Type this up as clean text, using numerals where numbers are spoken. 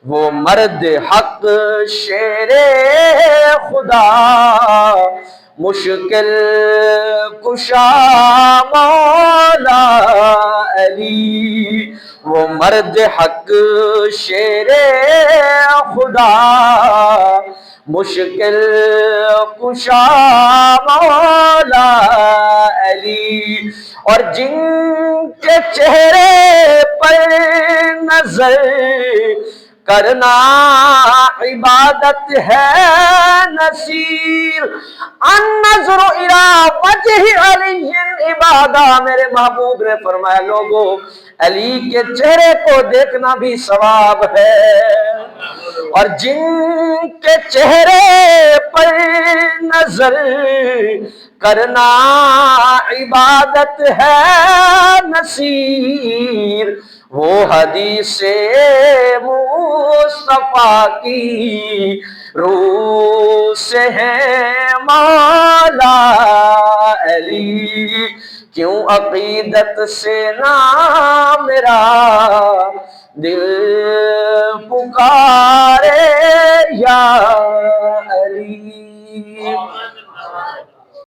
وہ مرد حق شیر خدا، مشکل کشا مولا علی، وہ مرد حق شیر خدا، مشکل کشا مولا علی، اور جن کے چہرے پر نظر کرنا عبادت ہے نصیر، النظر الی وجہ علی عبادہ، میرے محبوب نے فرمایا لوگوں علی کے چہرے کو دیکھنا بھی ثواب ہے، اور جن کے چہرے پر نظر کرنا عبادت ہے نصیر، وہ حدیث مصطفیٰ کی روح سے ہے مولا علی، کیوں عقیدت سے نہ میرا دل پکارے یا